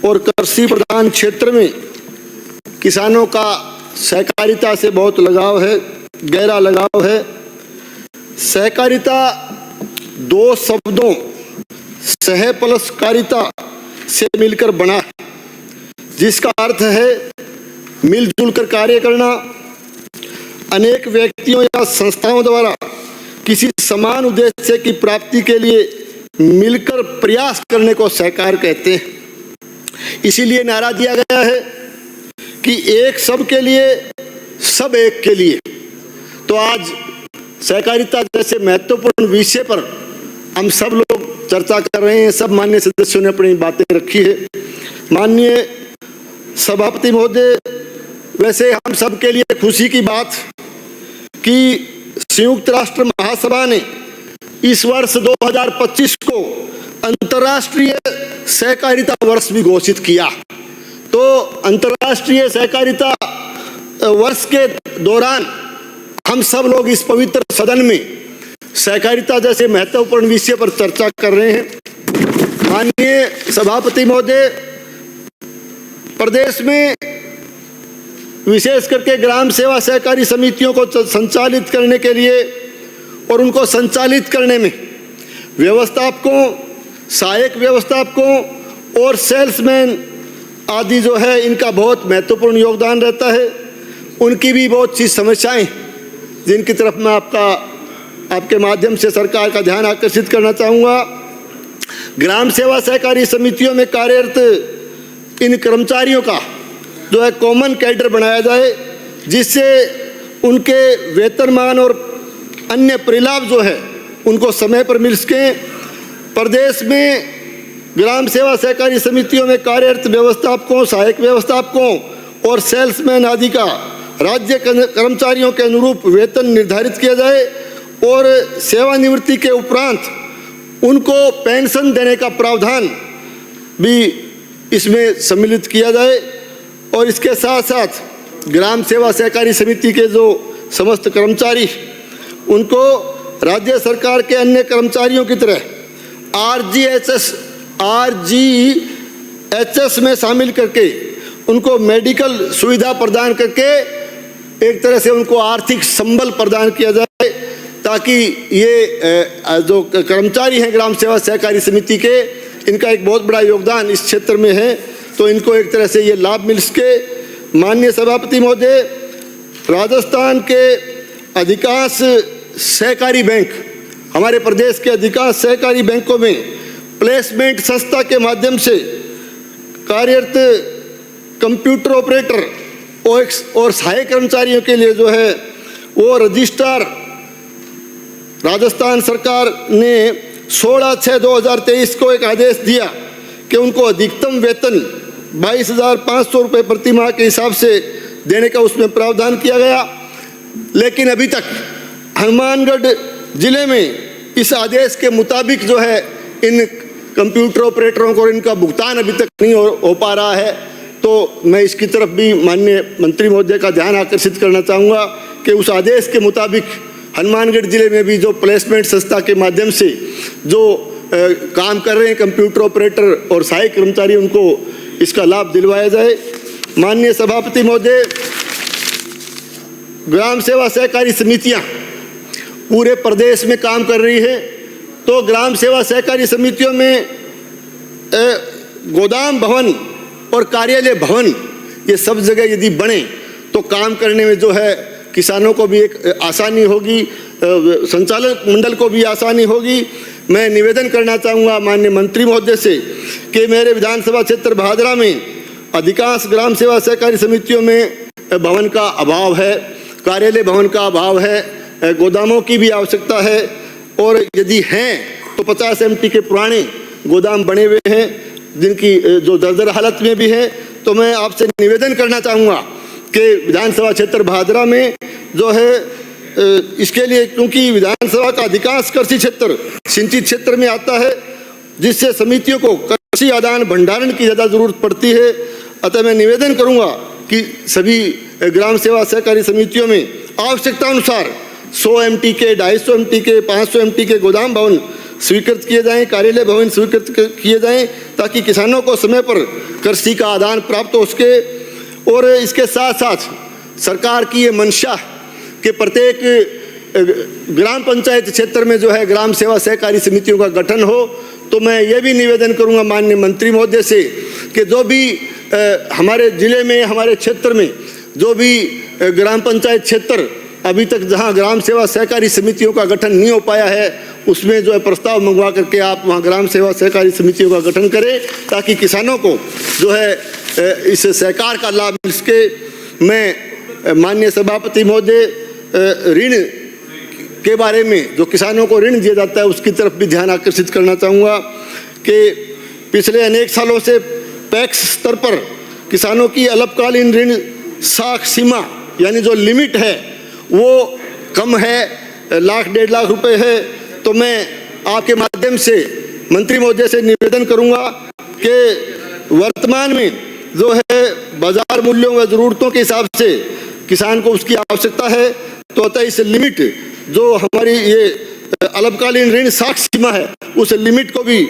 और कृषि प्रधान क्षेत्र में किसानों का सहकारिता से बहुत लगाव है, गहरा लगाव है। सहकारिता दो शब्दों सह प्लस कारिता से मिलकर बना है, जिसका अर्थ है मिलजुल कर कार्य करना, अनेक व्यक्तियों या संस्थाओं द्वारा किसी समान उद्देश्य की प्राप्ति के लिए मिलकर प्रयास करने को सहकार कहते हैं। इसीलिए नारा दिया गया है कि एक सब के लिए, सब एक के लिए। तो आज सहकारिता जैसे महत्वपूर्ण विषय पर हम सब लोग चर्चा कर रहे हैं। सब माननीय सदस्यों ने अपनी बातें रखी है। माननीय सभापति महोदय, वैसे हम सब के लिए खुशी की बात कि संयुक्त राष्ट्र महासभा ने इस वर्ष 2025 को अंतर्राष्ट्रीय सहकारिता वर्ष भी घोषित किया। तो अंतर्राष्ट्रीय सहकारिता वर्ष के दौरान हम सब लोग इस पवित्र सदन में सहकारिता जैसे महत्वपूर्ण विषय पर चर्चा कर रहे हैं। माननीय सभापति महोदय, प्रदेश में विशेष करके ग्राम सेवा सहकारी समितियों को संचालित करने के लिए और उनको संचालित करने में व्यवस्थापकों, सहायक व्यवस्थापकों और सेल्समैन आदि जो है, इनका बहुत महत्वपूर्ण योगदान रहता है। उनकी भी बहुत सी समस्याएं जिनकी तरफ मैं आपके माध्यम से सरकार का ध्यान आकर्षित करना चाहूँगा। ग्राम सेवा सहकारी समितियों में कार्यरत इन कर्मचारियों का जो है कॉमन कैडर बनाया जाए, जिससे उनके वेतनमान और अन्य परिलाभ जो है उनको समय पर मिल सकें। प्रदेश में ग्राम सेवा सहकारी समितियों में कार्यरत व्यवस्थापकों, सहायक व्यवस्थापकों और सेल्समैन आदि का राज्य कर्मचारियों के अनुरूप वेतन निर्धारित किया जाए और सेवानिवृत्ति के उपरांत उनको पेंशन देने का प्रावधान भी इसमें सम्मिलित किया जाए। और इसके साथ साथ ग्राम सेवा सहकारी समिति के जो समस्त कर्मचारी, उनको राज्य सरकार के अन्य कर्मचारियों की तरह RGHS में शामिल करके उनको मेडिकल सुविधा प्रदान करके एक तरह से उनको आर्थिक संबल प्रदान किया जाए, ताकि ये जो कर्मचारी हैं ग्राम सेवा सहकारी समिति के, इनका एक बहुत बड़ा योगदान इस क्षेत्र में है, तो इनको एक तरह से ये लाभ मिल सके। माननीय सभापति महोदय, राजस्थान के अधिकांश सहकारी बैंक, हमारे प्रदेश के अधिकांश सहकारी बैंकों में प्लेसमेंट संस्था के माध्यम से कार्यरत कंप्यूटर ऑपरेटर और सहायक कर्मचारियों के लिए जो है वो रजिस्ट्रार राजस्थान सरकार ने 16/6/2023 को एक आदेश दिया कि उनको अधिकतम वेतन 22,500 रुपये प्रति माह के हिसाब से देने का उसमें प्रावधान किया गया। लेकिन अभी तक हनुमानगढ़ जिले में इस आदेश के मुताबिक जो है इन कंप्यूटर ऑपरेटरों को इनका भुगतान अभी तक नहीं हो पा रहा है। तो मैं इसकी तरफ भी माननीय मंत्री महोदय का ध्यान आकर्षित करना चाहूँगा कि उस आदेश के मुताबिक हनुमानगढ़ जिले में भी जो प्लेसमेंट संस्था के माध्यम से जो काम कर रहे हैं कंप्यूटर ऑपरेटर और सहायक कर्मचारी, उनको इसका लाभ दिलवाया जाए। माननीय सभापति महोदय, ग्राम सेवा सहकारी समितियां पूरे प्रदेश में काम कर रही है, तो ग्राम सेवा सहकारी समितियों में गोदाम भवन और कार्यालय भवन ये सब जगह यदि बने तो काम करने में जो है किसानों को भी एक आसानी होगी, संचालक मंडल को भी आसानी होगी। मैं निवेदन करना चाहूँगा माननीय मंत्री महोदय से कि मेरे विधानसभा क्षेत्र भादरा में अधिकांश ग्राम सेवा सहकारी समितियों में भवन का अभाव है, कार्यालय भवन का अभाव है, गोदामों की भी आवश्यकता है, और यदि हैं तो 50 MT के पुराने गोदाम बने हुए हैं जिनकी जो दर्जर हालत में भी है। तो मैं आपसे निवेदन करना चाहूँगा कि विधानसभा क्षेत्र भादरा में जो है इसके लिए, क्योंकि विधानसभा का अधिकांश कृषि क्षेत्र सिंचित क्षेत्र में आता है, जिससे समितियों को कृषि आदान भंडारण की ज़्यादा जरूरत पड़ती है। अतः मैं निवेदन करूँगा कि सभी ग्राम सेवा सहकारी समितियों में आवश्यकता अनुसार 100 MT के, 250 MT के, 500 MT के गोदाम भवन स्वीकृत किए जाएं, कार्यालय भवन स्वीकृत किए जाएं, ताकि किसानों को समय पर कृषि का आदान प्राप्त हो सके। और इसके साथ साथ सरकार की ये मंशा कि प्रत्येक ग्राम पंचायत क्षेत्र में जो है ग्राम सेवा सहकारी समितियों का गठन हो, तो मैं ये भी निवेदन करूंगा माननीय मंत्री महोदय से कि जो भी हमारे जिले में, हमारे क्षेत्र में जो भी ग्राम पंचायत क्षेत्र अभी तक जहां ग्राम सेवा सहकारी समितियों का गठन नहीं हो पाया है, उसमें जो है प्रस्ताव मंगवा करके आप वहां ग्राम सेवा सहकारी समितियों का गठन करें, ताकि किसानों को जो है इस सहकार का लाभ मिल सके। मैं माननीय सभापति महोदय ऋण के बारे में, जो किसानों को ऋण दिया जाता है, उसकी तरफ भी ध्यान आकर्षित करना चाहूँगा कि पिछले अनेक सालों से पैक्स स्तर पर किसानों की अल्पकालीन ऋण साख सीमा यानी जो लिमिट है वो कम है, 1,00,000-1.5 लाख रुपए है। तो मैं आपके माध्यम से मंत्री महोदय से निवेदन करूंगा कि वर्तमान में जो है बाजार मूल्यों व ज़रूरतों के हिसाब से किसान को उसकी आवश्यकता है, तो अतः इस लिमिट जो हमारी ये अल्पकालीन ऋण साख सीमा है, उस लिमिट को भी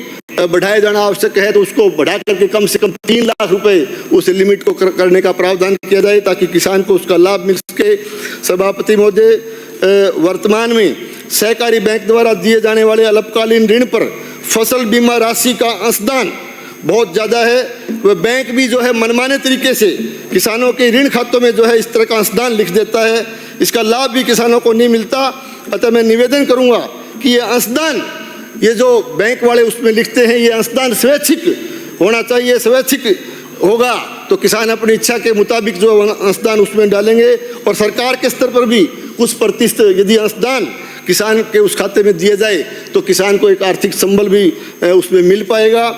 बढ़ाया जाना आवश्यक है। तो उसको बढ़ा करके कम से कम 3 लाख रुपए उस लिमिट को करने का प्रावधान किया जाए, ताकि किसान को उसका लाभ मिल सके। सभापति महोदय, वर्तमान में सहकारी बैंक द्वारा दिए जाने वाले अल्पकालीन ऋण पर फसल बीमा राशि का अंशदान बहुत ज़्यादा है। वह बैंक भी जो है मनमाने तरीके से किसानों के ऋण खातों में जो है इस तरह का अंशदान लिख देता है, इसका लाभ भी किसानों को नहीं मिलता। अतः मैं निवेदन करूंगा कि ये अंशदान, ये जो बैंक वाले उसमें लिखते हैं, ये अंशदान स्वैच्छिक होना चाहिए। स्वैच्छिक होगा तो किसान अपनी इच्छा के मुताबिक जो अंशदान उसमें डालेंगे, और सरकार के स्तर पर भी कुछ प्रतिशत यदि अंशदान किसान के उस खाते में दिया जाए तो किसान को एक आर्थिक संबल भी उसमें मिल पाएगा।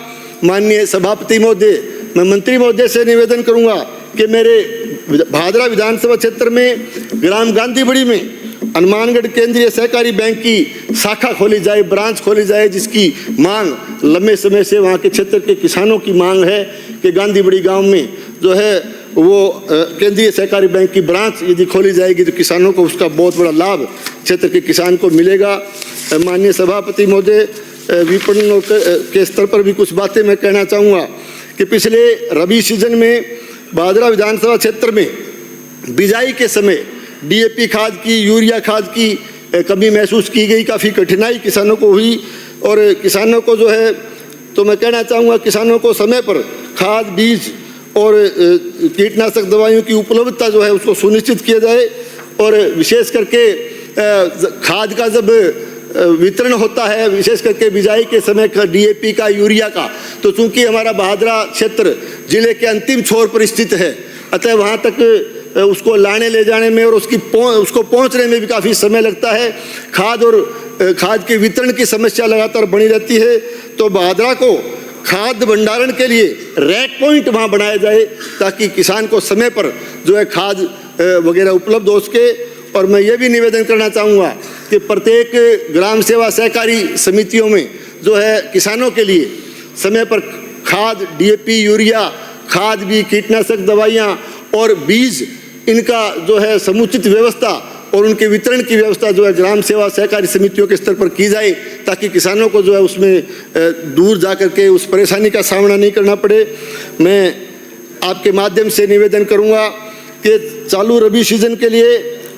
माननीय सभापति महोदय, मैं मंत्री महोदय से निवेदन करूंगा कि मेरे भादरा विधानसभा क्षेत्र में ग्राम गांधीबड़ी में हनुमानगढ़ केंद्रीय सहकारी बैंक की शाखा खोली जाए, ब्रांच खोली जाए, जिसकी मांग लंबे समय से वहाँ के क्षेत्र के किसानों की मांग है कि गांधीबड़ी गांव में जो है वो केंद्रीय सहकारी बैंक की ब्रांच यदि खोली जाएगी तो किसानों को उसका बहुत बड़ा लाभ क्षेत्र के किसान को मिलेगा। माननीय सभापति महोदय, विपणन के स्तर पर भी कुछ बातें मैं कहना चाहूँगा कि पिछले रबी सीजन में भादरा विधानसभा क्षेत्र में बिजाई के समय डीएपी खाद की, यूरिया खाद की कमी महसूस की गई, काफ़ी कठिनाई किसानों को हुई। और किसानों को जो है, तो मैं कहना चाहूँगा किसानों को समय पर खाद, बीज और कीटनाशक दवाइयों की उपलब्धता जो है उसको सुनिश्चित किया जाए। और विशेष करके खाद का जब वितरण होता है, विशेष करके बिजाई के समय का डीएपी का, यूरिया का, तो चूंकि हमारा भादरा क्षेत्र जिले के अंतिम छोर पर स्थित है, अतः वहाँ तक उसको लाने ले जाने में और उसको पहुँचने में भी काफ़ी समय लगता है। खाद और खाद के वितरण की समस्या लगातार बनी रहती है। तो भादरा को खाद भंडारण के लिए रैक पॉइंट वहाँ बनाया जाए, ताकि किसान को समय पर जो है खाद वगैरह उपलब्ध हो सके। और मैं ये भी निवेदन करना चाहूँगा कि प्रत्येक ग्राम सेवा सहकारी समितियों में जो है किसानों के लिए समय पर खाद, डीएपी, यूरिया, खाद भी, कीटनाशक दवाइयाँ और बीज, इनका जो है समुचित व्यवस्था और उनके वितरण की व्यवस्था जो है ग्राम सेवा सहकारी समितियों के स्तर पर की जाए, ताकि किसानों को जो है उसमें दूर जा कर के उस परेशानी का सामना नहीं करना पड़े। मैं आपके माध्यम से निवेदन करूंगा कि चालू रबी सीजन के लिए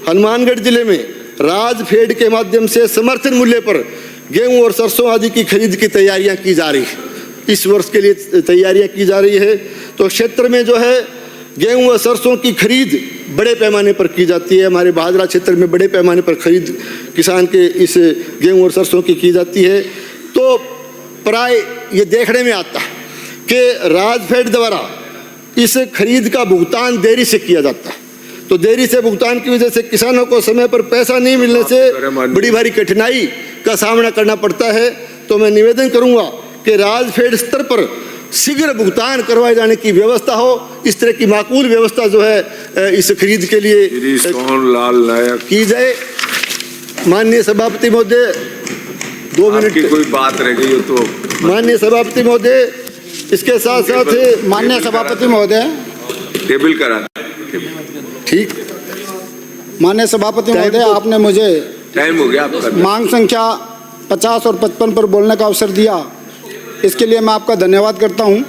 हनुमानगढ़ जिले में राजफेड के माध्यम से समर्थन मूल्य पर गेहूं और सरसों आदि की खरीद की तैयारियां की जा रही है। इस वर्ष के लिए तैयारियां की जा रही है। तो क्षेत्र में जो है गेहूं और सरसों की खरीद बड़े पैमाने पर की जाती है। हमारे भादरा क्षेत्र में बड़े पैमाने पर खरीद किसान के इस गेहूं और सरसों की जाती है। तो प्राय ये देखने में आता है कि राजफेड द्वारा इस खरीद का भुगतान देरी से किया जाता है। तो देरी से भुगतान की वजह से किसानों को समय पर पैसा नहीं मिलने से बड़ी भारी कठिनाई का सामना करना पड़ता है। तो मैं निवेदन करूंगा कि राजफेड स्तर पर शीघ्र भुगतान करवाए जाने की व्यवस्था हो। इस तरह की माकूल व्यवस्था जो है इस खरीद के लिए की जाए। माननीय सभापति महोदय, 2 मिनट की कोई बात रह गई हो तो। माननीय सभापति महोदय, इसके साथ साथ माननीय सभापति महोदय, टेबल करा। ठीक, माननीय सभापति महोदय, आपने मुझे टाइम हो गया आपका। मांग संख्या 50 और 55 पर बोलने का अवसर दिया, इसके लिए मैं आपका धन्यवाद करता हूं।